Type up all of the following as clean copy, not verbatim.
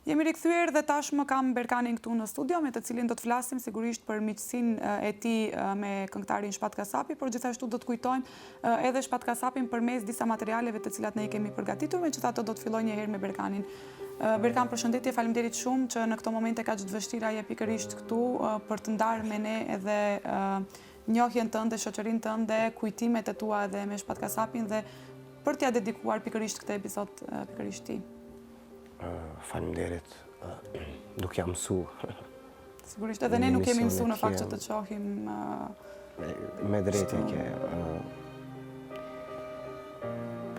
Jemi rikthyer dhe tashmë kam Berkanin këtu në studio, me të cilin do të flasim sigurisht për miqësinë e tij me këngëtarin Shpat Kasapi, por gjithashtu do të kujtojmë edhe Shpat Kasapin përmes disa materialeve të cilat ne i kemi përgatitur, megjithatë do të filloj një herë me Berkanin. Berkan, përshëndetje, faleminderit shumë që në këto momente ka që të vështira je pikërisht këtu për të ndarë me ne edhe njohjen tënde, shoqërinë tënde, kujtimet e tua edhe me Shpat Kasapin dhe për t'ia dedikuar pikërisht këtë episod pikërisht ti. Faleminderit, nuk jam mësu. Sigurisht, edhe ne nuk kemi mësu në fakt që të qohim... Me drejtë ke.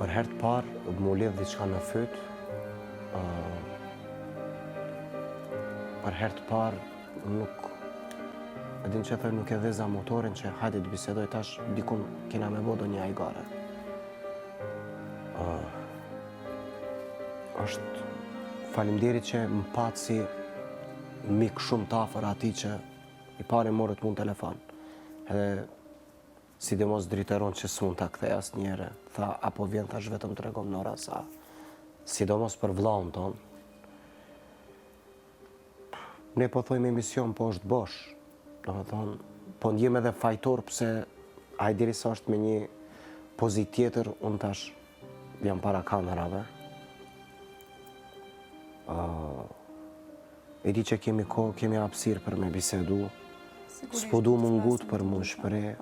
Për herë të parë, më lidh diçka në fyt. Për herë të parë, nuk... Edin që thoj nuk e dheza motorin që hajde të bisedoj tash, dikun kena me bodo një ajgare. Është faleminderit që më patë si mik shumë të afër ati që i pari morët mu në telefon. Edhe sidomos driteron që s'mund ta kthej asnjëherë. Tha, apo vjen tash vetëm tregom Nora sa. Sidomos për vllaun ton. Ne po thojmë emision, po është bosh. Domethënë, po ndjem edhe fajtor pse ai derisa është me një pozitë tjetër, unë tash jam para kamerave. E di që kemi kohë, kemi hapësirë për me bisedu. S'po du mungut për më shpëre.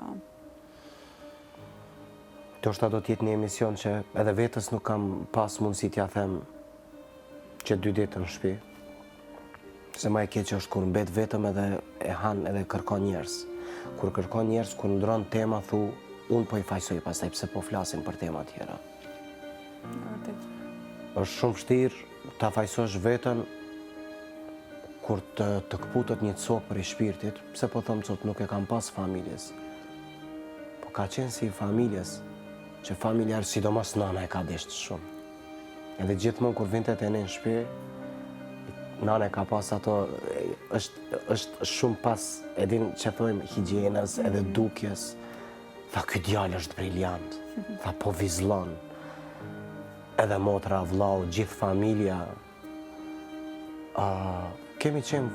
Do shta do t'jetë një emision që edhe vetës nuk kam pas mundësi t'ja them që 2 ditë në shtëpi. Se ma e keqë është kur mbet vetëm edhe e han edhe kërkon njerës. Kur kërkon njerës, kur ndron tema, thu, unë po i fajsoj pastaj pse po flasim për tema tjera. Është shumë vështirë ta fajsosh veten kur të këputet një copë për i shpirtit, pse po thëmë copë nuk e kam pas familjes. Po ka qenë si familjes, që familjarë sidomos nana e ka desht shumë. Edhe gjithmonë kur vinte të ne në shtëpi, nana e ka pas ato, është shumë pas, edhin që thojmë higjienës edhe dukjes. Tha, ky djalë është briljant, tha, po vizlon. Edhe motra, vllau, gjithë familja. Kemi qenë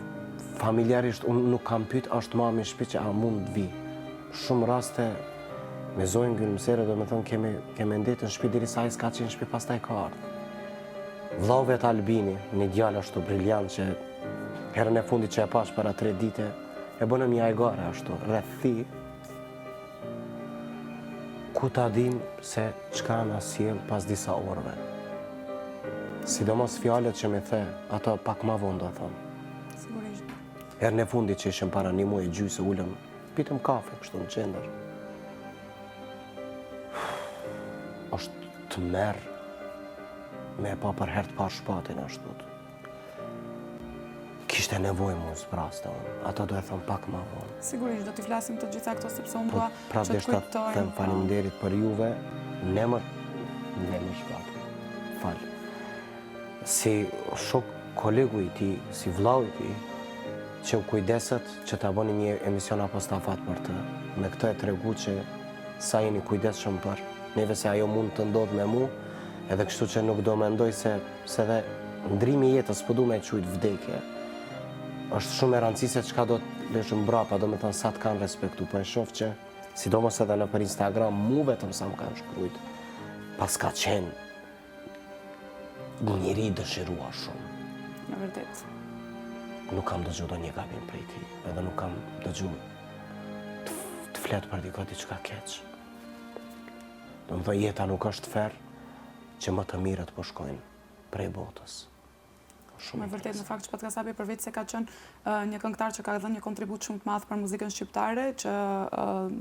familjarisht, unë nuk kam pyet është mami në shtëpi që a mund të vi. Shumë raste me zojnë gjylmësere, do me thënë kemi ndetë në shtëpi derisa ai s'ka qenë në shtëpi, pastaj ka ardhur. Vllau vet Albini, një djalë ashtu briljant që herën e fundit që e pash para 3 dite, e bënëm një ajgare ashtu, rreth thi. Ku ta dim se çka na sjell pas disa orëve. Sidomos fjalët që më the, ato pak ma vonë do thëmë. Sigurisht. Herën e fundit që ishim para 1 muaj e gjysë, ulëm, pitëm kafe kështu në qendër. Është të merë me e pa për herë të parë Shpatin ashtu. Kishte nevojë mu zbraste unë, ata do e thëmë pak ma vonë. Sigurisht, do t'i flasim të gjitha këto, sepse unë dua pra që të kujtojmë. Them faleminderit për juve, nemër Shpat, falë. Si shok kolegu i ti, si vllau i ti, që u kujdeset që ta bëni një emision apo stafat për të. Me këtë e tregu që sa jeni kujdesshëm për neve se ajo mund të ndodhë me mu, edhe kështu që nuk do mendoj se dhe ndrimi i jetës po du me quajt vdekje. Është shumë e rëndësishme çka do të bësh mbrapa, do me thënë sa të kanë respektu, po e shoh që sidomos edhe në për Instagram mu vetëm sa më kanë shkruajt. Pas ka qenë njëri dëshiruar shumë. Në vërtet. Nuk kam dëgjuar ndonjë gabim prej tij, edhe nuk kam dëgjuar të flet për diçka keq. Do më thënë jeta nuk është ferr që më të mirët po shkojnë prej botës. Me vërtet, në fakt, Shpat Kasapi përveç se ka qenë një këngëtar që ka dhënë një kontribut shumë të madh për muzikën shqiptare, që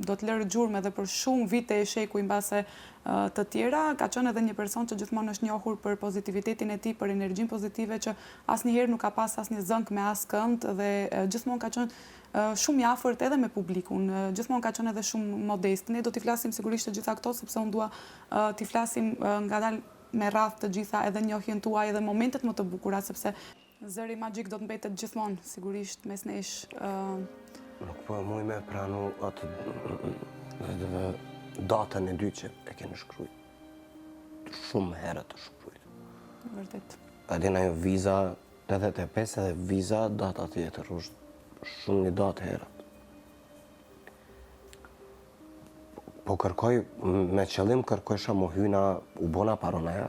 do të lërë gjurmë edhe për shumë vite e sheku i mbase të tjera, ka qenë edhe një person që gjithmonë është njohur për pozitivitetin e tij, për energjinë pozitive që asnjëherë nuk ka pas asnjë zënk me askënd dhe gjithmonë ka qenë shumë i afërt edhe me publikun, gjithmonë ka qenë edhe shumë modest. Ne do t'i flasim sigurisht të gjitha këto, sepse unë dua t'i flasim ngadalë me radhë të gjitha edhe njohjen tuaj edhe momentet më të bukura, sepse zëri magjik do të mbetet gjithmonë, sigurisht, mes nesh. Nuk po muj me pranu atë datën e dytë që e keni shkruajt. Shumë herë të shkruajt. Vërtet. Adin ajo viza 85 edhe viza data tjetër, është shumë një datë herët. Po kërkoj, me qëllim kërkojsha mu hyna u bona paronaja,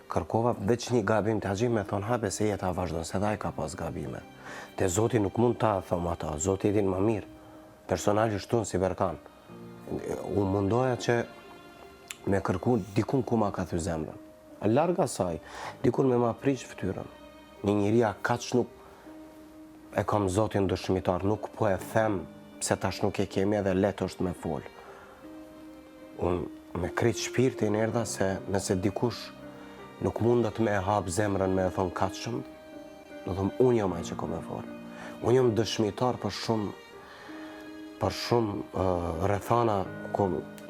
kërkova veç një gabim të haqim me thonë hape se jeta vazhdojnë, se da i ka pas gabime. Te Zoti nuk mund ta thom ata, Zoti din më mirë, personalisht tunë si Berkan. Unë mundoja që me kërku dikun ku ma ka thy zemrën. Larga saj, dikun me ma prish ftyrën. Një njëria kaq nuk e kam Zotin dëshmitar, nuk po e them se tash nuk e kemi edhe letë është me folë. Unë me krejt shpirtin erdha se nëse dikush nuk mundet me e hap zemrën me e thonë kaq shumë, do thëmë unë jam ai që kom e folë. Unë jam dëshmitar për shumë rrethana,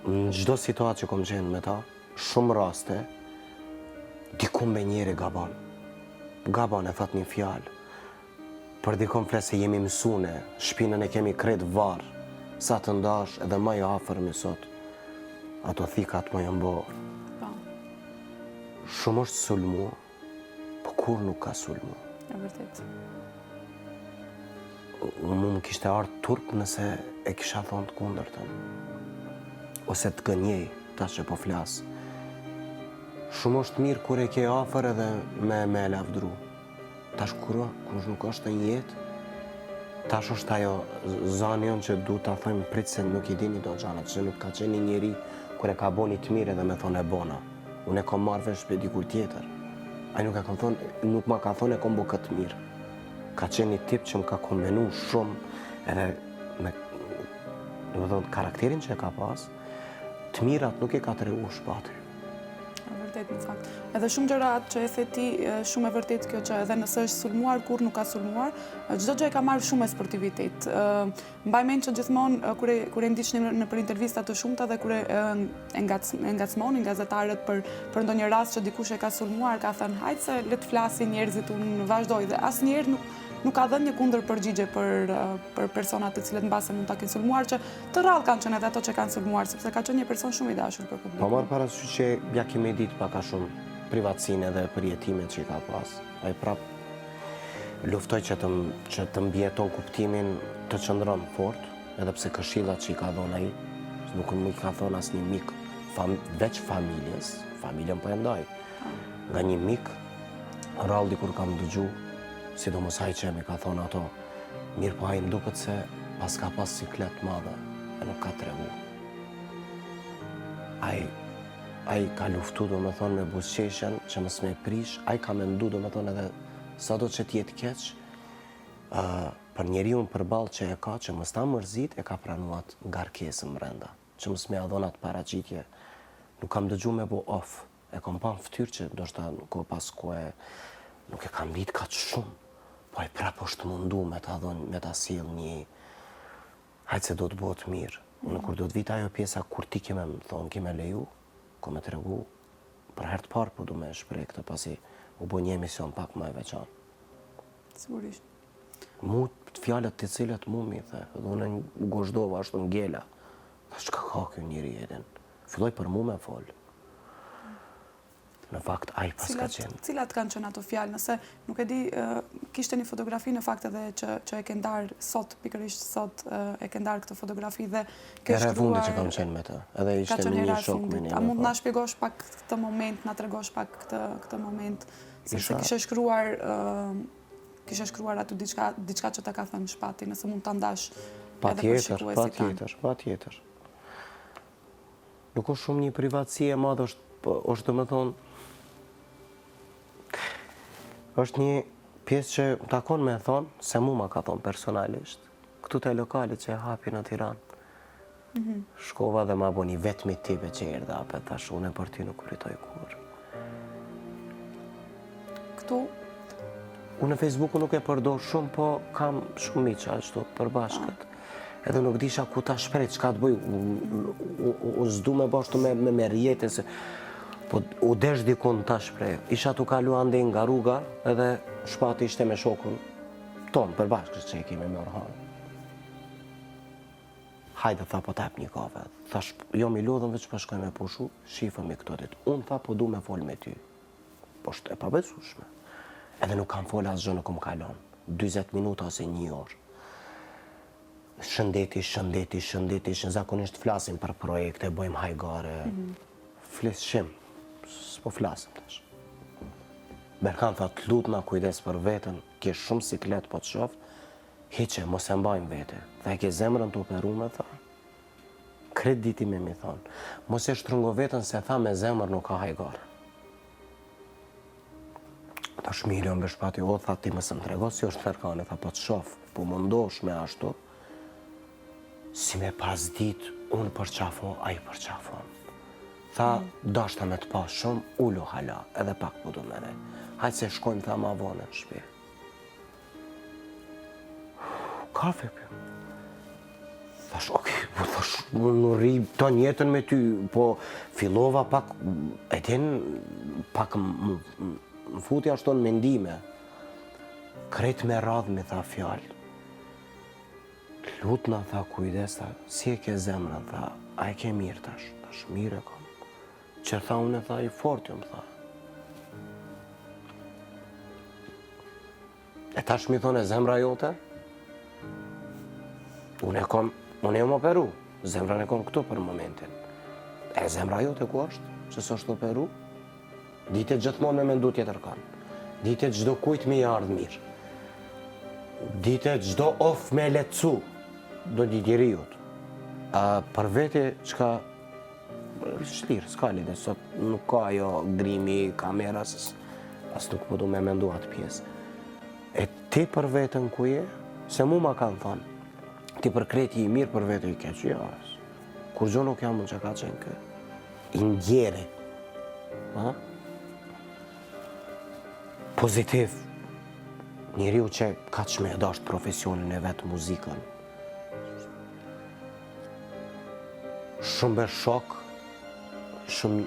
në çdo situatë që kom qenë me ta, shumë raste, dikun me njeri gaban. Gaban e thot një fjalë. Për dikun flet se jemi mësune, shpinën e kemi krejt varë, sa të ndash edhe ma i afërmi sot. Ato thikat më janë bo. Shumë është sulmu, po kur nuk ka sulmu. E vërtet. Më kishte ardhur turp nëse e kisha thonë të kundërtën. Ose të gënjej, tash që po flas. Shumë është mirë kur e ke afër edhe me lavdru. Tash kur nuk është në jetë, tash është ajo zanion që du ta thojmë prit se nuk i dini do gjanat, që nuk ka qenë një njeri kur e ka boni të mirë edhe me thonë e bona. Unë e kom marrë vesh për dikur tjetër. Ai nuk ma ka thonë e kom bo këtë mirë. Ka qenë një tip që më ka konvenu shumë edhe me karakterin që e ka pas, të mirat nuk e ka të regu shpatri. Vërtet në fakt. Edhe shumë gjërat që e the ti, shumë e vërtet kjo që edhe nëse është sulmuar, kur nuk ka sulmuar, çdo gjë e ka marrë shumë sportivitet. Mbaj mend që gjithmonë kur e ndiqnim në për intervista të shumta dhe kur e ngacmonin gazetarët për ndonjë rast që dikush e ka sulmuar, ka thënë hajtë se le të flasin njerëzit, unë vazhdoj dhe asnjëherë nuk ka dhënë një kundër përgjigje për personat të cilët mbase mund ta kenë sulmuar, që të rrallë kanë qenë edhe ato që kanë sulmuar, sepse ka qenë një person shumë i dashur për publikun. Po marr parasysh që ja kemi ditë pak a shumë privatësinë edhe përjetimet që i ka pas. Ai prap luftoj që të mbjeton kuptimin të qëndron fort, edhe pse këshillat që i ka dhënë ai, nuk më i ka thonë asnjë mik, veç familjes, familjen po e ndaj. Nga një mik, rrallë kur kam dëgju, sidomos ai që mi ka thonë ato, mirë po ai më duket se pas ka pas siklet madhe, e nuk ka tregu. Ai ka luftu, do me thonë, me buzëqeshjen që mës me prish, ai ka mendu, do me thonë, edhe sa do që t'jetë keq, për njeriun përballë që e ka, që mës ta mërzit, e ka pranuat ngarkesën brenda, që mës me adhonat paraqitje. Nuk kam dëgju me bo off, e kam pa në ftyrë që do shta nuk e kam ditë ka të shumë, po e prapë është mundu me ta sjell një, hajtë se do të bëhet mirë. Unë kur do të vit ajo pjesa kur ti kime më thonë, kime leju, ko me tregu, për herë të parë po du me shprej këtë pasi u bo një emision pak më e veçanë. Sigurisht. Mu të fjalët të cilët mu mi the, dhe unë u goshdova ashtu në gela, dhe shka ka kjo njëri jedin, filloj për mu me folë. Në fakt, ai pas ka qenë. Cilat kanë qenë ato fjalë, nëse nuk e di, kishte një fotografi në fakt edhe që e ke ndarë sot, pikërisht sot e ke ndarë këtë fotografi dhe ke shkruar... Herë e fundit që kam qenë me të, edhe ishte me një shok me një. A mund të na shpjegosh pak këtë moment, na tregosh pak këtë moment, sepse kishe shkruar aty diçka që ta ka thënë shpati, nëse mund ta ndash edhe për shikuesit tanë. Patjetër. Nuk është shumë një privatësi e madhe, është me thonë, është një pjesë që takon me thonë, se mu ma ka thonë personalisht, këtu të lokalit që e hapi në Tiranë. Shkova dhe ma bo një vetëmi tipe që erdhe apet, thash unë e për ty nuk kujtoj kur. Këtu? Unë në Facebooku nuk e përdor shumë, po kam shumë miqa ashtu përbashkët. Edhe nuk disha ku ta shprej, çka të bëj, u zdu me bashtu me rjetin, se po u desh dikun ta shprej. Isha tu kalu ande nga rruga, edhe shpati ishte me shokun tonë, përbashkës që e kemi me orhanë. Hajde, tha, po tap një kafe. Thash, jo mi lodhëm veç po shkoj me pushu, shifëm i këto ditë. Unë tha, po du me fol me ty. Po shtë e pabesueshme. Edhe nuk kam folë asgjë nuk më kalon. 20 minuta ose 1 orë. Shëndeti, zakonisht flasim për projekte, bëjmë hajgare, flishim, s'po flasim tash. Berkan tha, të lutna kujdes për veten, ke shumë siklet po të shof, hiqe, mos e mbajmë vete. Tha, e ke zemrën të operu me tha. Krediti me mi thonë. Mos e shtrungo vetën se tha me zemrë nuk ka hajgare. Ta Shmilion Beshpati, o, tha, ti mësë më trego si është Ferkane, tha, po të shof, po mundosh me ashtu, si me pas dit, unë për qafon, a i për qafon. Tha, dashta me të pas shumë, ullu hala, edhe pak po du me rej. Hajtë se shkojmë, tha, ma vonë në shpi. Kafe për. Thash, në ri të njetën me ty, po fillova pak, e ten, pak më futi ashtu në mendime. Kret me radhë me tha fjallë. Lutna, tha, kujdes, tha, si e ke zemrën, tha, a e ke mirë tash, mirë e kam. Që tha, unë e tha, i fort jom, tha. E tash mi thone, zemra jote? Unë e më operu, zemrën e kom këtu për momentin. E zemra jote ku është, që s'është operu? Dite gjithmonë me mendu tjetër kanë. Dite gjdo kujt me ardhë mirë. Dite gjdo of me lecu, do ditjeriut. Për vete qka shtirë, s'ka lide, sot nuk ka ajo grimi, kamera, as nuk më du me mendu atë pjesë. E ti për vetën ku je, se mu ma kanë thanë, ti për kreti i mirë, për vete i keqë, ja, kur gjo nuk jam unë që ka qenë kë, i ndjeri, pozitiv, njeriu që ka që me edasht profesionin e vetë muzikën, shumë be shok, shumë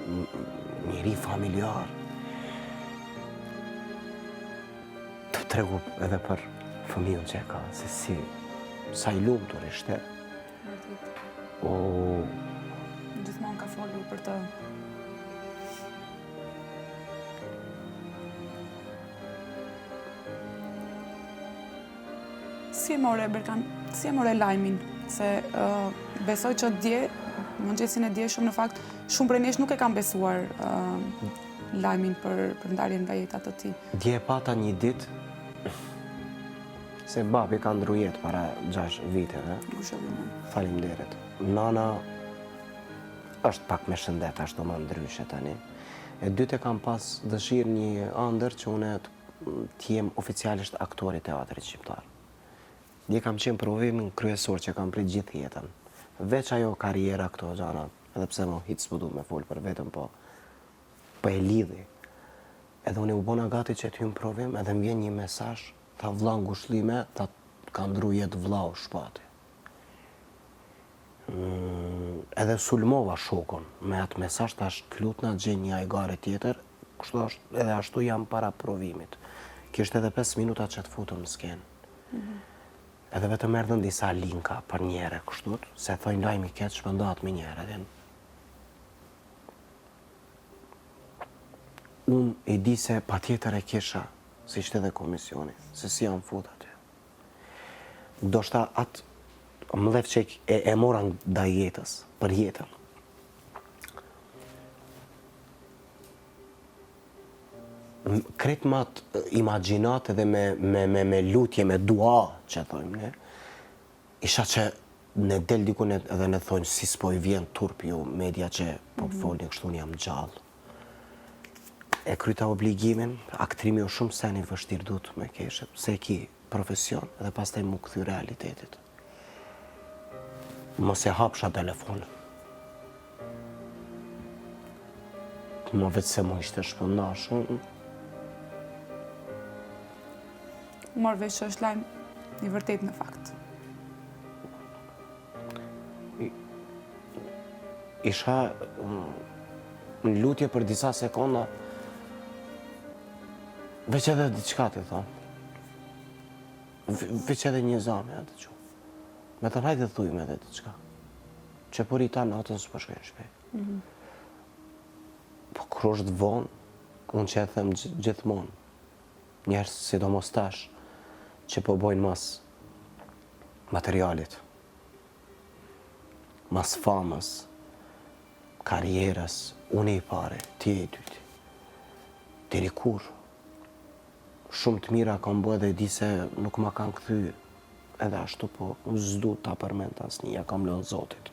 njeri familjar, të tregu edhe për fëmijën që e ka, se si, sa i lumë të rishte. Gjithmonë ka folur për të. Si e more, Berkan, si e more lajmin? Se besoj që dje, mëngjesin e dje shumë në fakt, shumë prej nesh nuk e kam besuar lajmin për ndarjen nga jeta të tij. Dje pata një ditë, se babi ka ndru jetë para 6 viteve. Faleminderit. Nana është pak me shëndet, ashtu më ndryshe tani. E dyte kam pas dëshirë një ëndër që une t'jem oficialisht aktori teatrit shqiptar. Dje kam qenë provimin kryesor që kam prit gjithë jetën. Veç ajo karriera këto gjana, edhe pse më hitë s'po du me folë për vetëm, po e lidhi. Edhe une u bona gati që t'hymë provim, edhe më vjen një mesazh, ta vlla ngushlime, ta ka ndru jetë vlau shpati. Edhe sulmova shokon me atë mesazh, tash t'lutna gjenj një hajgare tjetër, kështu është, edhe ashtu jam para provimit. Kishte edhe 5 minuta që të futëm në skenë. Edhe vetëm erdhën disa linka për njere kështut, se thojnë lajmi keq shpëndat me njere. Unë i di se pa tjetër e kisha, si ishte dhe komisioni, se si janë fut aty. Do shta atë më që e mora nga jetës, për jetën. Kretë ma të imaginat edhe me lutje, me dua, që thojmë ne, isha që në del dikun edhe në thojnë si s'po i vjen turp ju media që po folin kështu jam gjallë. E kryta obligimin, aktrimi o shumë sen i vështirë du të me keshe, se ki profesion edhe pas taj mu këthy realitetit. Mos e hapsha telefonë. Më vetë se mu ishte shpëndashën. Morë veç që është lajmë një vërtet në fakt. Isha në lutje për disa sekonda, veç edhe diçka të thonë. Veç edhe një zame atë që. Me të hajtë dhe thujme edhe diçka. Që për i ta natën së përshkojnë shpej. Po kër është vonë, unë që e them gjithmonë, njerëz sidomos tash që po bojnë mas materialit, mas famës, karrierës, unë i pare, ti e i dyti. Deri kur? Shumë të mira kam bë dhe di se nuk ma kanë kthy edhe ashtu, po unë s'du ta përmend asnjë, ja kam lënë Zotit.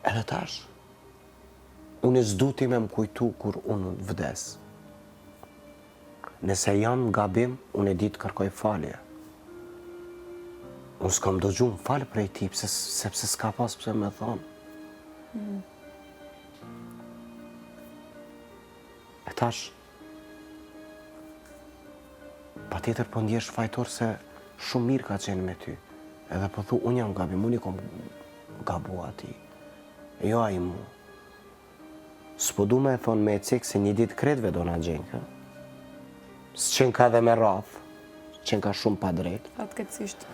Edhe tash, unë s'du ti me më kujtu kur unë vdes. Nëse jam gabim, unë e di të kërkoj falje. Unë s'kam dëgju më falë prej ti, sepse s'ka pas pse me thonë. E tash, pa tjetër po ndjesh fajtor se shumë mirë ka qenë me ty. Edhe po thu, unë jam gabim, unë i kom gabu ati. Jo a i mu. S'po du me e thonë me e cikë se një ditë kretve do na gjenë. S'qenë ka dhe me rath, qenë ka shumë pa drejt. Fatkeqësisht.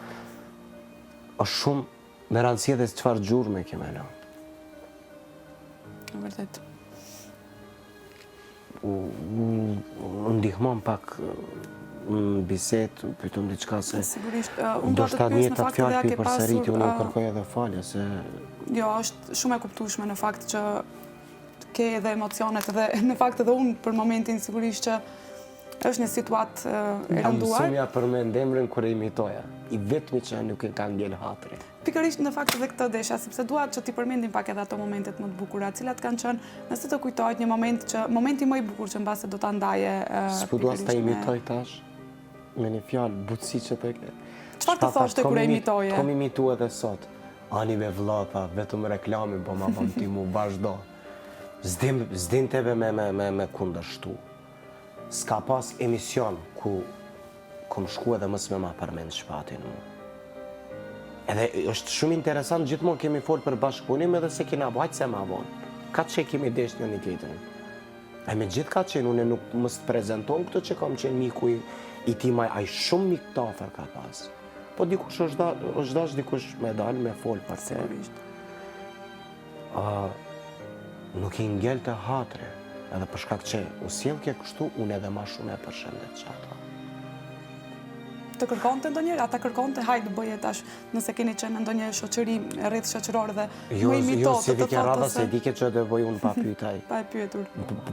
është shumë me rëndësi edhe çfarë gjurme keme la. Vërtet. U ndihmon pak në bisedë, pyetëm diçka se Sigurisht, do shta një të fjalë pi përsëriti, unë kërkoj edhe falje se jo, është shumë e kuptueshme në fakt që ke edhe emocionet dhe në fakt edhe unë për momentin sigurisht që është një situatë e rënduar. Mësumja për me ndemrën kur e imitoja, i vetmi që nuk e ka ngel hatri. Pikërisht në fakt edhe këtë desha, sepse dua që t'i përmendim pak edhe ato momentet më të bukura, cilat kanë qenë, nëse të kujtohet një momenti më i bukur që mbase do ta ndaje. S'po dua ta imitoj tash me një fjalë butësi që të ke. Çfarë të thoshte kur e imitoje? Kom imitu edhe sot. Ani me vllata, vetëm reklamin po ma bën ti mu vazhdo. S'din tebe me kundërshtu. S'ka pas emision ku kom shku edhe mës me ma përmend shpatin mu. Edhe është shumë interesant, gjithmonë kemi folë për bashkëpunim edhe se kina bajtë se ma vonë. Ka që kemi desh një një tjetërin. E me gjithë ka qenë, unë nuk mës të prezenton këtë që kam qenë miku i ti maj, aj shumë mik të afer ka pas. Po dikush është dash dikush me dalë, me folë për te. Nuk i ngell të hatre, edhe për shkak që u sjell ke kështu, unë edhe ma shumë e përshëndet që ata. Të kërkonte ndonjëherë, ata kërkonte hajde bëje tash, nëse keni qenë ndonjë shoqëri rreth shoqëror dhe më imito të të thotë se dike që dhe bëj unë pa pyetaj. Pa e pyetur.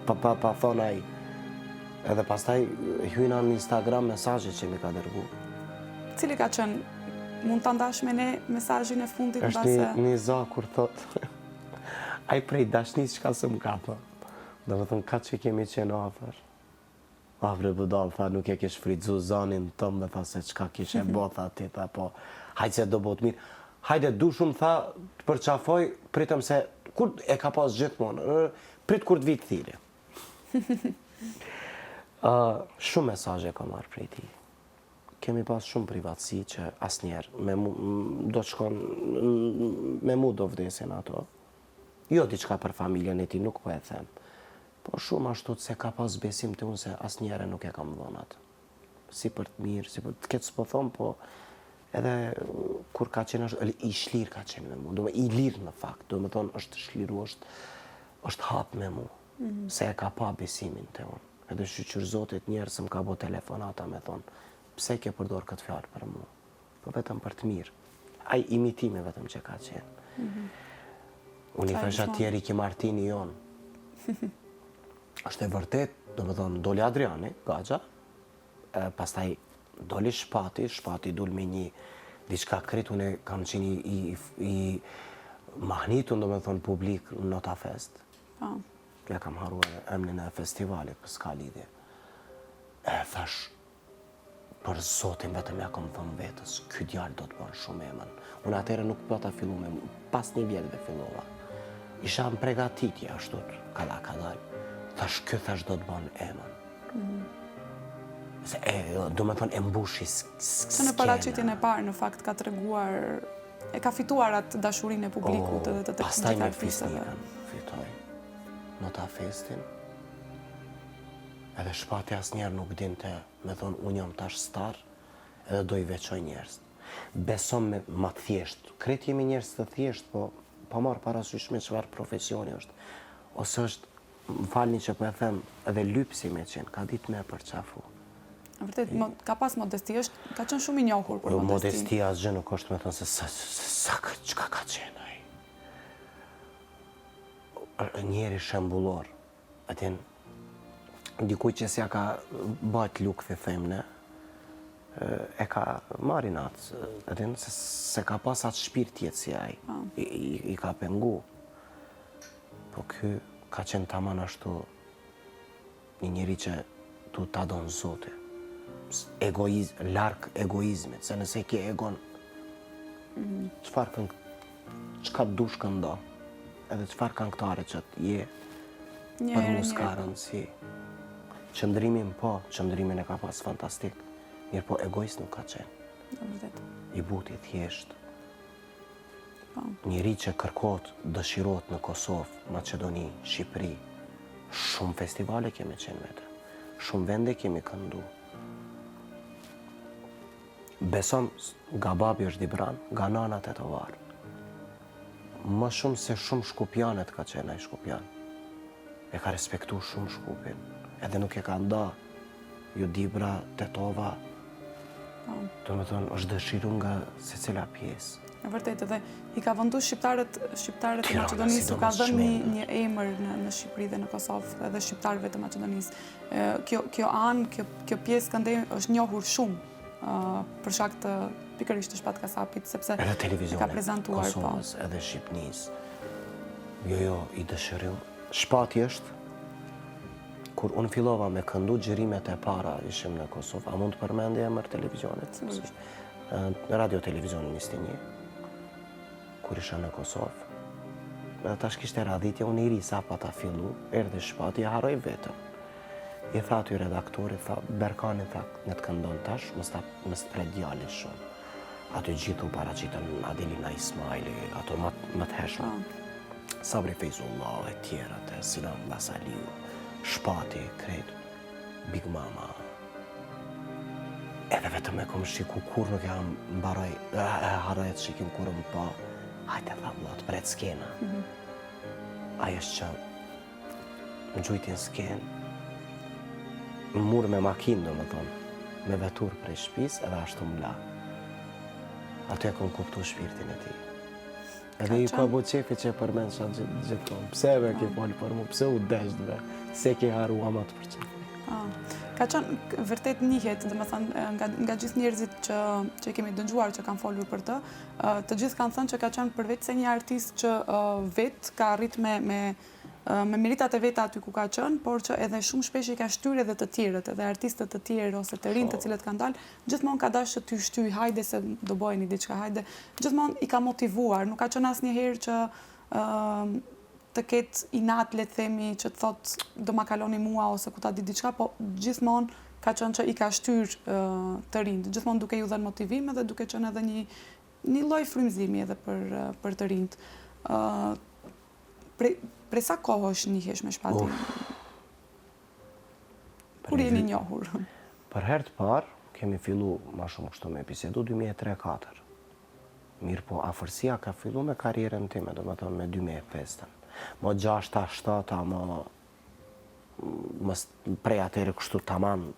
Pa thonë ai. Edhe pastaj hyna në Instagram mesazhe që mi ka dërgu. Cili ka qenë, mund ta ndash me ne mesazhin e fundit mbase? Është një zakur thotë. Ai prej dashnisë çka s'm ka thë. Domethënë ka që kemi qenë afër. Afre budal, tha, nuk e kish fridzu zanin tëm dhe tha se qka kish e botha ti, tha, po, hajtë se do bot mirë. Hajde, du shumë, tha, për qafoj, pritëm se, kur e ka pas gjithmonë, prit kur të vitë thiri. Shumë mesazhe ka marrë prej ti. Kemi pas shumë privatësi që asnjëherë, do të shkon, me mu do vdesin ato. Jo diçka për familjen e ti, nuk po e them. Po shumë ashtu se ka pas besim të unë se asnjëherë nuk e kam dhënë atë. Si për të mirë, si për të ketë s'po thonë, po edhe kur ka qenë i shlir ka qenë me mu. I lirë në fakt, do me thonë është shliru, është hap me mu. Se e ka pa besimin të unë. Edhe shqyqyr Zotit njerë se më ka bo telefonata me thonë, pse ke përdor këtë fjalë për mu? Po vetëm për të mirë. Ai imitime vetëm që ka qenë. Unë i thësha tjeri ki Martini jonë. Është e vërtet, do me thonë, doli Adriani, Gaxha, pastaj doli Shpati dul me një diçka krit, unë kam qenë i mahnitun, do me thonë, publik në Nota Fest. Ja kam haruar emnin e festivalit, për s'ka lidhje. E thash, për Zotin vetëm ja kam thëmë vetës, ky djalë do të bënë shumë emën. Unë atëherë nuk po ta fillu me mu, pas një vjetëve fillova. Isha në pregatitje ashtut, ka dalë. Thash, thash do të banë emën. Se do me thonë e mbushi s'kene. Që në paraqitjen e parë, në fakt, ka treguar, e ka fituar atë dashurinë e publikut edhe të pastaj me Fisnikën fitoj. Nota Festin. Edhe Shpati asnjëherë nuk dinte, me thonë, unë jam tash star, edhe do i veçoj njerëz. Besom me ma thjesht. Kretë jemi njerëz të thjesht, po pa marrë parasysh me çfarë profesioni është. Ose është, më falni që po e them, edhe lypsi me qenë, ka ditë me përqafu. Vërtet, ka pas modesti, ka qenë shumë i njohur për modesti. Modestia asgjë nuk është me thënë se çka ka qenë ai. Njeri shembullor. Atin, dikuj që s'ja ka bajt lukë, themne, e ka marrin atë, atin, se ka pas atë shpirt tjetë si ai, i ka pengu. Po ky ka qenë taman ashtu një njeri që tu ta donë Zoti. Larg egoizmit, se nëse ke egon, çka dush këndo, edhe çfarë këngëtare që je, për mu s'ka rëndësi. Qëndrimin e ka pas fantastik, mirë po egoist nuk ka qenë. I buti thjesht. Njëri që kërkot, dëshirot në Kosovë, Macedoni, Shqipëri, shumë festivale kemi qenë me të, shumë vende kemi këndu. Besom nga babi është Dibran, nga nanat e të varë. Më shumë se shumë shkupjanet ka qenë ai shkupjan. E ka respektu shumë Shkupin. Edhe nuk e ka nda, ju Dibra, Tetova. Do me thonë, është dëshiru nga se cila pjesë. E vërtet, edhe i ka vëndu shqiptarët e Macedonisë, u ka dhënë një emër në Shqipëri dhe në Kosovë, edhe shqiptarëve të Macedonisë. Kjo anë, kjo pjesë këndej është njohur shumë për shkak të pikërisht të Shpat Kasapit, sepse ka prezantuar Kosovës, edhe Shqipnisë. Jo, i dëshirim. Shpati është, kur unë fillova me këndu gjërimet e para ishim në Kosovë, a mund të përmendje emër televizionit? Në radio-televizionin Nistinji, kur isha në Kosovë. Tash kishte radhitje, unë i ri sa pa ta fillu, erdhi Shpati, ja haroj vetëm. I tha aty redaktorit, tha, Berkani, tha, në të këndon tash, mës të pret djali shumë. Aty gjithu paraqitën Adelina Ismaili, ato më të heshme. Sabri Fejzullah, e tjerat, Sinan Basaliu, Shpati, krejt, Big Mama. Edhe vetëm e kom shiku kur nuk jam mbaroj, haroj të shikim kur më pa, hajte tha vlat, pret skena. Ajo është që më gjujtin skenë, më murë me makinë, do më thonë, me vetur prej shpis, edhe ashtu më la. Aty e kom kuptu shpirtin e ti. Edhe i ka bo qefi që e përmenë shatë gjithon. Pse e ke folë për mu, pse u deshtve, se ke haru amat për qefi. Ka qenë vërtet njihet, dhe me thënë, nga gjithë njerëzit që kemi dëgjuar që kanë folur për të gjithë kanë thënë që ka qenë përveç se një artist që vetë ka arrit me meritat e veta aty ku ka qenë, por që edhe shumë shpesh i ka shtyr edhe të tjerët, edhe artistët të tjerë ose të rinj të cilët kanë dalë, gjithmonë ka dashur të shtyj, hajde se do bëjeni diçka, hajde. Gjithmonë i ka motivuar, nuk ka qenë asnjëherë që të ketë inat, le të themi, që të thotë do ma kaloni mua ose ku ta di diçka, po gjithmonë ka qenë që i ka shtyr të rinjt, gjithmonë duke ju dhënë motivim edhe duke qenë edhe një lloj frymëzimi edhe për të rinjt. Pre sa kohë është njihesh me Shpatin? Kur jeni njohur? Për herë të parë, kemi fillu ma shumë kështu me bisedu 2003-2004. Mirë po, afërsia ka fillu me karierën time, do me thonë me 2005. Mo 6-7, më prej atëre kështu taman.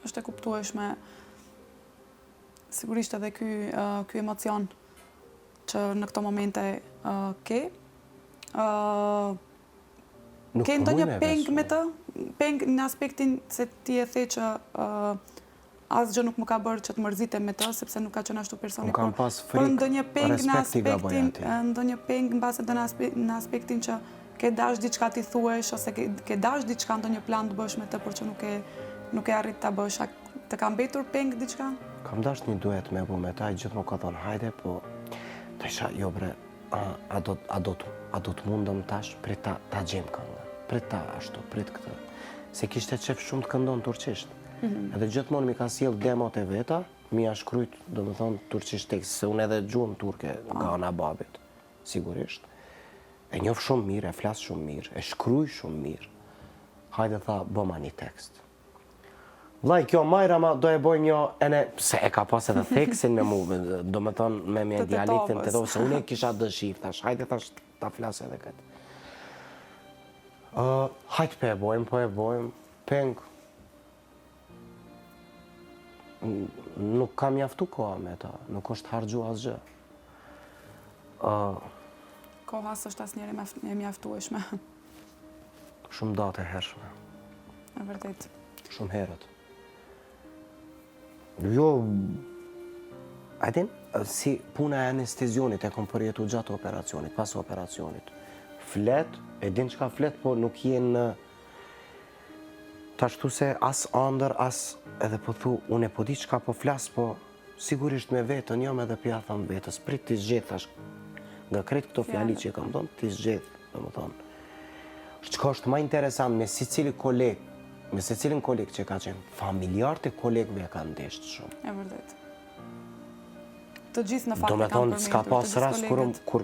Është e kuptueshme sigurisht edhe ky emocion që në këto momente ke. Ke ndonjë peng me të? Peng në aspektin se ti e the që asgjë nuk më ka bërë që të mërzitem me të, sepse nuk ka qenë ashtu personi. Unë kam pas frikë, respekti ga bëja ti. Ndonjë peng në base të në aspektin që ke dash diçka ti thuesh, ose ke dash diçka ndonjë plan të bësh me të, por që nuk e arrit ta bësh. Të ka mbetur peng diçka? Kam dash një duet me bu me ta, gjithmonë ka thonë hajde, po të isha jo bre, a do të mundëm tash, prit ta gjem këngë, prit ta ashtu, prit këtë. Se kishte qef shumë të këndon turqisht. Edhe gjithmonë mi ka sjell demot e veta, mi a shkrujt, do me thonë, turqisht tekst, se unë edhe gjuhëm turke nga ana babit, sigurisht. E njof shumë mirë, e flas shumë mirë, e shkruj shumë mirë. Hajde tha, bëma një tekst. Vllai, kjo Majra ma do e boj një, se e ka pas edhe theksin me mu, do me thonë me dialektin të Tetovës, se unë e kisha dëshirë, thash, hajde thash ta flasë edhe këtë. Hajde po e bojmë, peng. Nuk kam mjaftu koha me ta, nuk është harxhu asgjë. Koha s'është asnjëri e mjaftueshme. Shumë datë e hershme. E vërtet. Shumë herët. Jo, si puna e anestezionit e kom përjetu gjatë operacionit, pas operacionit. Flet, e din çka flet, po nuk jenë ta shtu se as andër, as edhe po thu, unë e po di çka po flas, po sigurisht me vetën, jam edhe pja thëmë vetës, prit t'i zgjedh, thash, nga kretë këto fjali që e kam thonë, t'i zgjedh, dhe më thonë. Çka është ma interesant me secilin koleg që ka qenë, familjarët e kolegëve e kanë ndeshtë shumë. E vërdet. Të gjithë në fakt do me e kanë thonë, përmendur, s'ka pas të gjithë rast kolegët. kur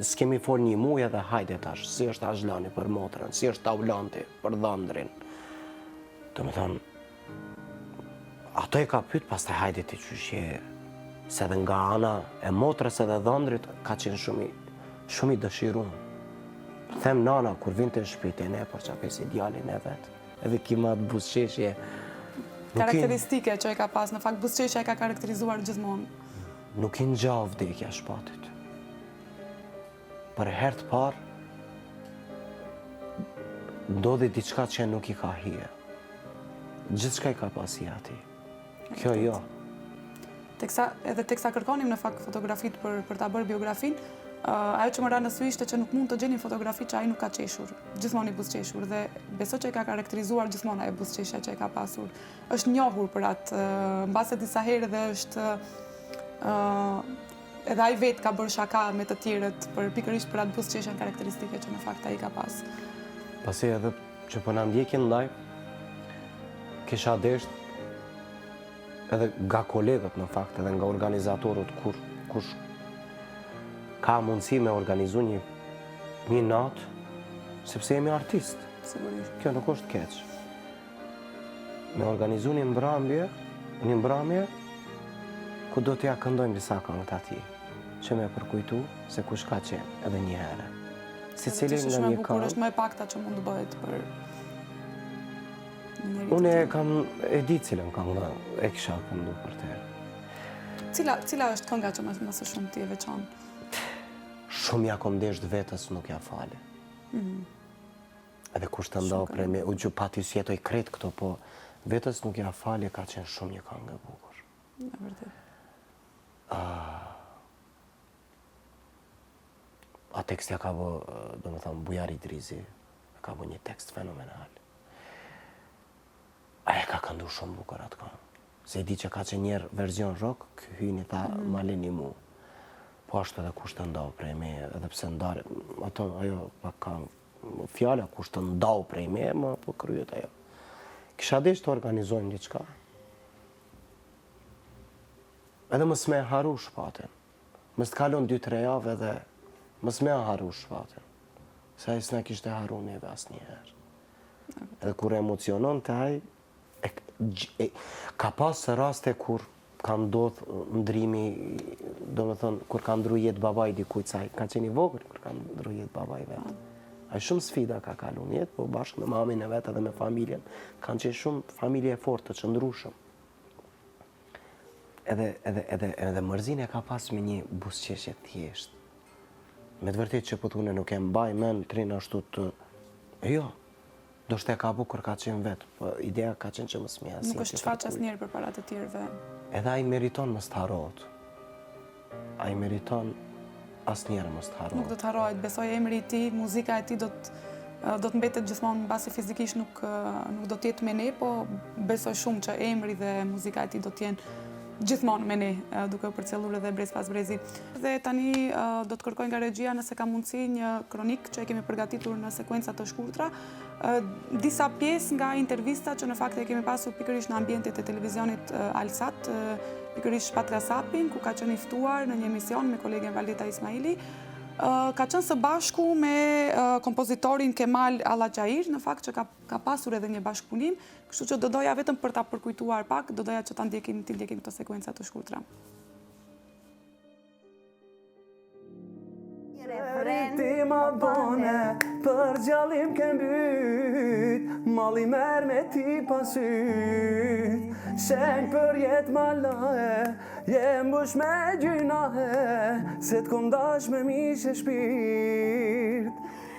s'kemi fol një muj edhe hajde tash, si është azhlani për motrën, si është taulanti për dhëndrin. Do me thonë, ato e ka pyet pas të hajde të qyshje, se dhe nga ana e motrës edhe dhëndrit ka qenë shumë i dëshirun. Them nana, kur vinte në shpite ne, për që apes idealin e vetë, edhe kima të busqeshje. Karakteristike që e ka pas, në fakt busqeshja e ka karakterizuar gjithmonë. Nuk i ngja vdekja shpatit. Për herë të parë, ndodhi diçka që nuk i ka hije. Gjithçka i ka pasi ati. Kjo jo. Edhe teksa kërkonim në fakt fotografit për ta bërë biografin, ajo që më ra në sy ishte që nuk mund të gjeni fotografi që ai nuk ka qeshur, gjithmonë i buzëqeshur, dhe beso që e ka karakterizuar gjithmonë ajo buzëqeshja që e ka pasur. Është njohur për atë, mbase disa herë dhe është edhe ai vetë ka bërë shaka me të tjerët për pikërisht për atë buzëqeshjen karakteristike që në fakt ai ka pas. Pasi edhe që po na ndjekin live, kisha desht edhe nga kolegët në fakt, edhe nga organizatorët kush ka mundësi me organizu një natë, sepse jemi artist. Sigurisht. Kjo nuk është keq. Me organizu një mbrëmje, ku do t'ja këndojmë disa këngët ati, që me përkujtu se kush ka qenë edhe një herë. Si cilin nga një këngë. Është më e pakta që mund të bëhet për unë e di cilën këngë e kisha këndu për te. Cila është kënga që më së shumë ti e veçon? Shumë ja kom desht vetës nuk ja fali. Edhe kush të ndohë prej me, u që pati sjetoj kretë këto, po vetës nuk ja fali ka qenë shumë një këngë e bukur. E vërtet. A tekstja ka bë, do me thëmë, Bujari Drizi, ka bë një tekst fenomenal. A e ka këndu shumë bukur atë këngë. Se di që ka që njerë verzion rock, hyni tha ma leni mu. Po ashtë edhe kush të ndau prej me, edhe pse ndarë, ajo pa ka fjalla, kush të ndau prej me, më po kryet ajo. Kisha desh të organizojmë diçka. Edhe mës me haru shpatin. Mës të kalon 2-3 javë edhe mës me haru shpatin. Se ajë s'na kishte haru neve asë njëherë. Edhe kur emocionon të ajë, ka pas raste kur ka ndodh ndrimi, do me thonë, kur ka ndru jetë babaj dikujt, sa ka qeni vogël kur ka ndru jetë babaj vetë. A shumë sfida ka kalun jetë, po bashkë me mamin e vetë edhe me familjen, kanë qenë shumë familje e fortë të qëndrushëm. Edhe mërzin e ka pas me një buzëqeshje thjesht. Me të vërtet që po thune nuk e mbaj men trin ashtu të... Jo, do shte ka bukur ka qenë vetë, po ideja ka qenë që më smija. Nuk është qfaq as njerë për para të tjerëve. Edhe a i meriton më s'tarot. A i meriton as njerë më s'tarot. Nuk do t'harrohet, besoj emri i ti, muzika e ti do të mbetet gjithmonë, basi fizikisht nuk do t'jetë me ne, po besoj shumë që emri dhe muzika e ti do t'jenë gjithmonë me ne, duke u përcjellur edhe brez pas brezi. Dhe tani do të kërkoj nga regjia nëse ka mundësi një kronik që e kemi përgatitur në sekuenca të shkurtra, disa pjesë nga intervista që në fakt e kemi pasur pikërisht në ambientit e televizionit Alsat, pikërisht Shpat Kasapin, ku ka qenë i ftuar në një emision me kolegen Valdeta Ismaili, ka qenë së bashku me kompozitorin Kemal Allaxhair, në fakt që ka pasur edhe një bashkëpunim, kështu që do doja vetëm për ta përkujtuar pak, do doja që ta ndjekim këto sekuenca të shkurtra. Ti ma bone, për gjallim ke mbyt, malli merr me ti pasyt, shenj për jet ma lahe, jem bush me gjynahe, se t'kom dash me mish e shpirt.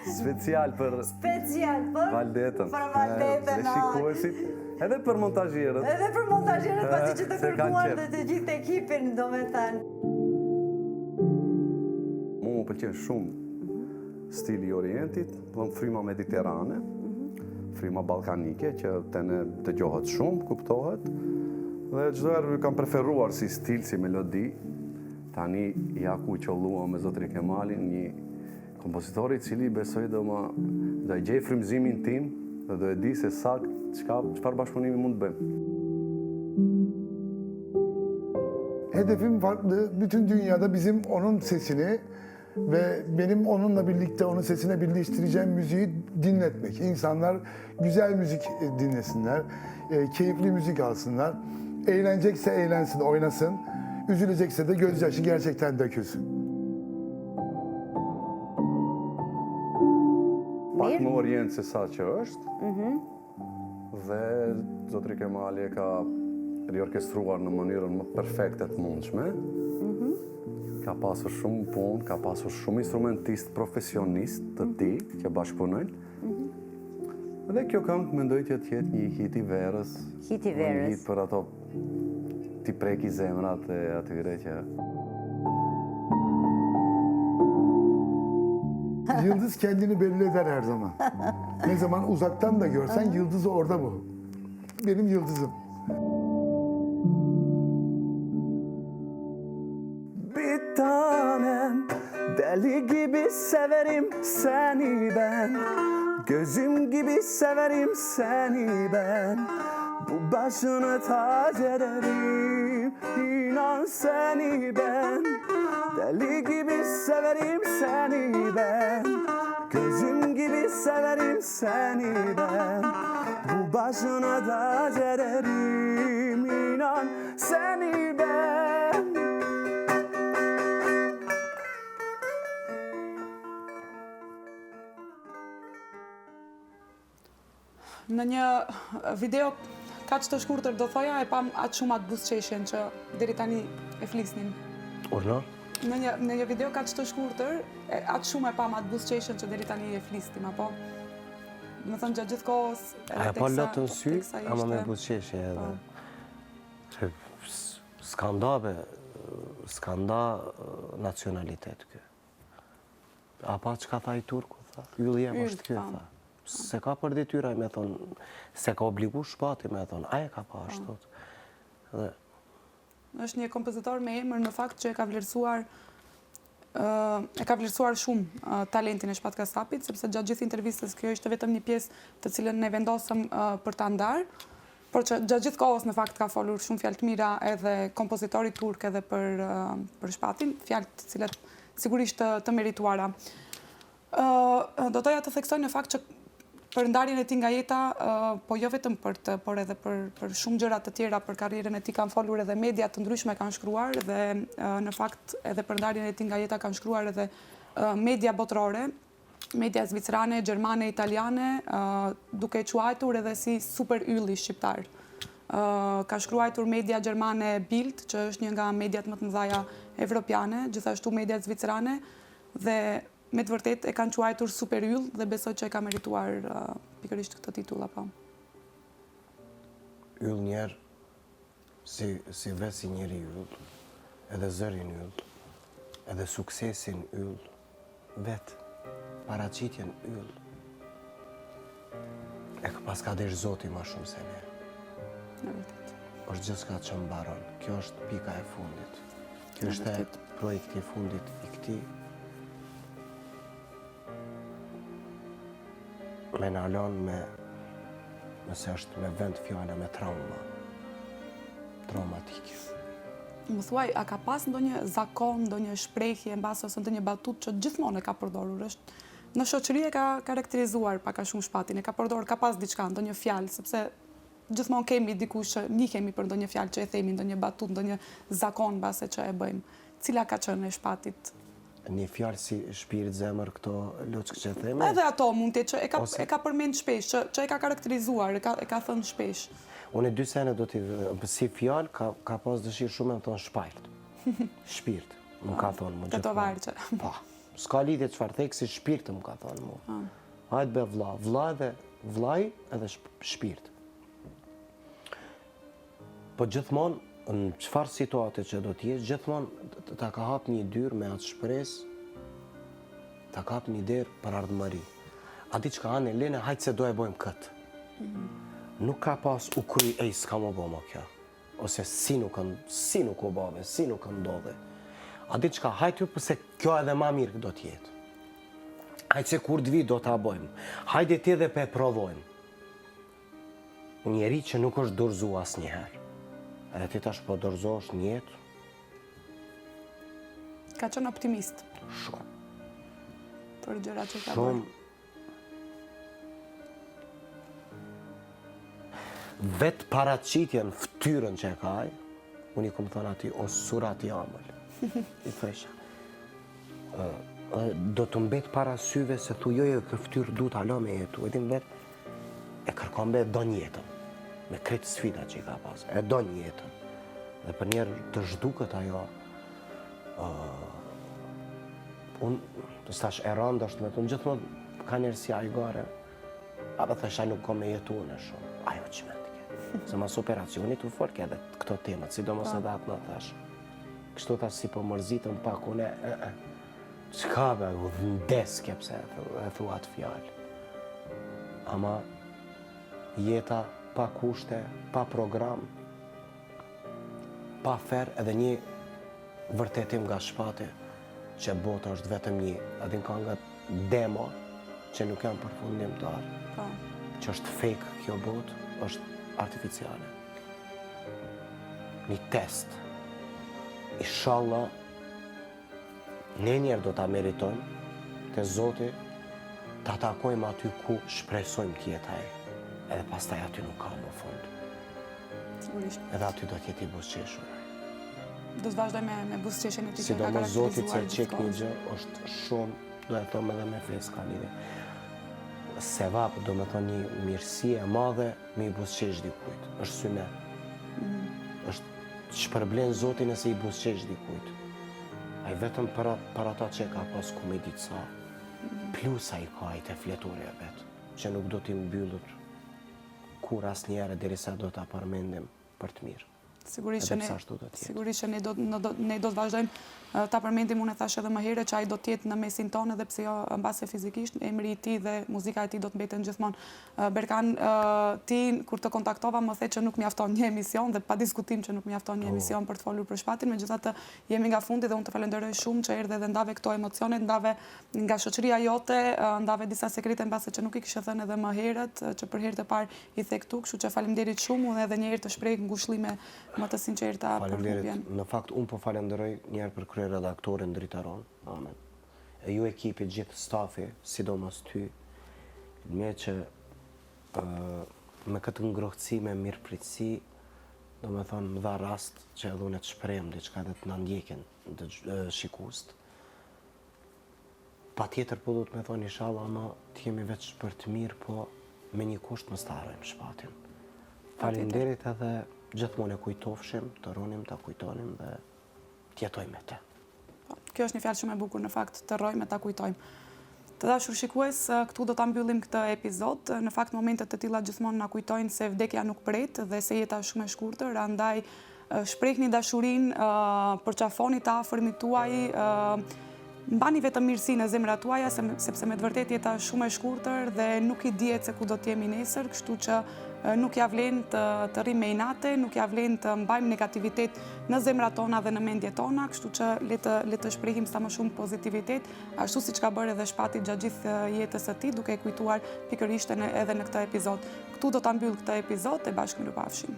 Special për Valdetën. Dhe shikuesit, edhe për montazhierët. Edhe për montazhierët, pasi që të kërkuar dhe të gjithë ekipin, do me thënë. Mu më pëlqen shumë stili Orientit, fryma mediterane, fryma balkanike, që të ne dëgjohet shumë, kuptohet, dhe çdo herë kam preferuar si stil, si melodi. Tani ja ku qolluam me Zotri Kemalin, një kompozitor i cili besoj do e gjej frymëzimin tim dhe do e di se çfarë bashkëpunimi mund të bëjmë. Hedefim farklı. Bütün dünyada bizim onun sesini ve benim onunla birlikte onun sesine birleştireceğim müziği dinletmek. İnsanlar güzel müzik dinlesinler, keyifli müzik alsınlar. Eğlenecekse eğlensin, oynasın. Üzülecekse de gözyaşı gerçekten dökülsün. Pak më orient se sa që është, dhe Zotri Kemali e ka riorkestruar në mënyrën më perfekte të mundshme. Ka pasur shumë punë, ka pasur shumë instrumentist profesionist të tij që bashkëpunojnë. Dhe kjo këngë mendoj që të jetë një hit i verës. Hit i verës. Një hit për ato t'i preki zemrat e atyre që... Yıldız kendini belli eder her zaman. Ne zaman uzaktan da görsen yıldız orada bu. Benim yıldızım. Bir tanem, deli gibi severim seni ben. Gözüm gibi severim seni ben. Bu başını tac ederim, inan seni ben. Deli gibi severim seni ben. Gözüm gibi severim seni ben. Bu başına tac ederim, inan seni ben. Në një video kaq të shkurtër do thoja e pam atë shumë atë buzëqeshjen që deri tani e flisnin. Urna? Në një video kaq të shkurtër, atë shumë e pam atë buzëqeshjen që deri tani e flisnim, apo? Më thënë gjatë gjithë kohës... Aja pa lotë në sy, ama me buzëqeshje edhe. S'ka nda nacionalitet kë. Apa që ka tha i turku, tha, ylli jem është kjo, tha. Se ka për detyra, me thonë, se ka obligu shpati, me thonë, aje ka pa ashtot. Është një kompozitor me emër në fakt që e ka vlerësuar shumë talentin e Shpat Kasapit, sepse gjatë gjithë intervistës kjo ishte vetëm një pjesë të cilën ne vendosëm për ta ndarë, por që gjatë gjithë kohës në fakt ka folur shumë fjalë të mira edhe kompozitorit turk edhe për Shpatin, fjalë të cilat sigurisht të merituara. Do doja të theksoj në fakt që për ndarjen e tij nga jeta, po jo vetëm por edhe për shumë gjëra të tjera, për karrierën e tij kanë folur edhe media të ndryshme kanë shkruar dhe në fakt edhe për ndarjen e tij nga jeta kanë shkruar edhe media botërore, media zvicerane, gjermane, italiane, duke e quajtur edhe si super ylli shqiptar. Ka shkruar media gjermane Bild, që është një nga mediat më të mëdha evropiane, gjithashtu media zvicerane dhe me të vërtet e kanë quajtur super yll dhe besoj që e ka merituar pikërisht këtë titull, apo? Yll njerë, si vesi njeri yll, edhe zërin yll, edhe suksesin yll, vetë, paraqitjen yll. E pas ka desh Zoti ma shumë se ne. Në vërtet. është gjithçka që mbaron. Kjo është pika e fundit. Kjo është projekti i fundit i këtij. Me nalon nëse është me vend fjala me trauma. Traumatike. Më thuaj, a ka pas ndonjë zakon, ndonjë shprehje mbas ose ndonjë batut që gjithmonë e ka përdorur? Në shoqëri e ka karakterizuar pak a shumë Shpatin, e ka përdorur, ka pas diçka, ndonjë fjalë, sepse gjithmonë kemi dikush që njihemi për ndonjë fjalë që e themi, ndonjë batut, ndonjë zakon mbase që e bëjmë. Cila ka qenë e Shpatit? Një fjalë si shpirt, zemër, këto luçk që theme. Edhe ato mund të që e ka përmend shpesh, që e ka karakterizuar, e ka thënë shpesh. Unë 2 sene do t'i si fjalë ka pas dëshirë shumë me më thonë shpajt. Shpirt, më ka thonë më Të të varqe. Po, s'ka lidhje çfarë thek si shpirt më ka thonë mu. Hajtë be vlla, vllai edhe shpirt. Po gjithmonë, në çfarë situate që do t'jesh, gjithmonë ta ka hap një dyrë me atë shpresë, ta ka hap një derë për ardhmëri. A diçka anë Lene, hajtë se do e bojmë këtë. Nuk ka pas u kry, s'ka më bo më kjo. Ose si nuk u bave, si nuk ndodhe. A diçka, hajtë ju përse kjo edhe ma mirë do t'jetë. Hajtë se kur t'vi do t'a bojmë. Hajde ti edhe pe provojmë. Njeri që nuk është dorëzu as njëherë. Edhe ti tash po dorëzosh një jetë. Ka qenë optimist. Shumë. Për gjëra që ka bërë. Shumë. Vetë paraqitjen ftyrën që e ka ai, unë i kom thënë ati, o surat i amëll. I thresha. Do të mbet para syve se thu jo, kë ftyrë du t'alo me jetu. Edhin vetë, e kërkon be do një jetën. Me kretë sfida që i ka pas. E do një jetën. Dhe për njerë të zhdukët ajo, unë të stash e randë është me të në gjithmonë ka njerë si ajgare, apo thësha nuk ko me jetu në shumë. Ajo që me të ke. Se mas operacionit u folke edhe këto temat, sidomos edhe atë në thash. Kështu thash si po mërzitëm pak une, qka be, u vëndes kepse e thua atë fjallë. Ama jeta pa kushte, pa program, pa fer edhe një vërtetim nga Shpati që bota është vetëm një, adin ka nga demo që nuk janë përfundimtar, që është fake kjo botë, është artificiale. Një test. Inshallah, ne njerë do ta meritojmë të Zoti ta takojmë aty ku shpresojmë tjetaj. Edhe pastaj aty nuk ka më fund. Sigurisht. Edhe aty do t'jeti buzëqeshur. Do të vazhdoj me buzëqeshjen e tij që ka Sidomos Zoti që karakterizuar qek një gjithkohë. gjë është shumë, do e thëmë edhe me fesë ka lidhje. Sevap, do me thonë një mirësi e madhe me i buzëqesh dikujt. Është syne. Është shpërblen Zoti nëse i buzëqesh dikujt. Ai vetëm për ata që ka pas ku me ditë sa. Plus ai ka ai të fletore e vetë, që nuk do t'i mbyllur kur asë njëre derisa do t'a përmendim për të mirë. Sigurisht që ne do të vazhdojmë ta përmendim, unë e thash edhe më herët që ai do të jetë në mesin tonë edhe pse jo mbase fizikisht, emri i tij dhe muzika e tij do të mbeten gjithmonë. Berkan, ti kur të kontaktova më the që nuk mjafton një emision dhe pa diskutim që nuk mjafton një emision për të folur për Shpatin, megjithatë jemi nga fundi dhe unë të falenderoj shumë që erdhe dhe ndave këto emocionet, ndave nga shoqëria jote, ndave disa sekrete mbase që nuk i kishe thënë edhe më herët, që për herë të parë i the këtu, kështu që faleminderit shumë, unë edhe një herë të shpreh ngushëllime më të sinqerta për klubin. Në fakt, unë po falenderoj njerë për krye redaktorin dritaron, amen. E ju ekipi, gjithë stafi, sidomos ty, me që me këtë ngrohtësi, me mirëpritësi, do me thonë më dha rast që edhe unë të shprehem diçka dhe të në ndjekin shikust. Pa tjetër po du të me thonë inshallah, ama të jemi veç për të mirë, po me një kusht më starojmë Shpatin. Faleminderit edhe gjithmonë e kujtofshim, të ronim, të kujtonim dhe tjetojmë me te. Kjo është një fjalë shumë e bukur në fakt, të rrojmë e ta kujtojmë. Të dashur shikues, këtu do ta mbyllim këtë epizod. Në fakt momentet të tilla gjithmonë na kujtojnë se vdekja nuk pret dhe se jeta është shumë e shkurtër, andaj shprehni dashurinë, përqafoni të afërmit tuaj, mbani vetëm mirësinë në zemrat tuaja, sepse me të vërtetë jeta është shumë e shkurtër dhe nuk i dihet se ku do të jemi nesër, kështu që nuk ja vlen të rrim me inate, nuk ja vlen të mbajmë negativitet në zemrat tona dhe në mendjet tona, kështu që le të shprehim sa më shumë pozitivitet, ashtu siç ka bërë edhe Shpati gjatë gjithë jetës së tij, duke e kujtuar pikërisht edhe në këtë epizod. Këtu do ta mbyll këtë epizod e bashkë mirupafshim.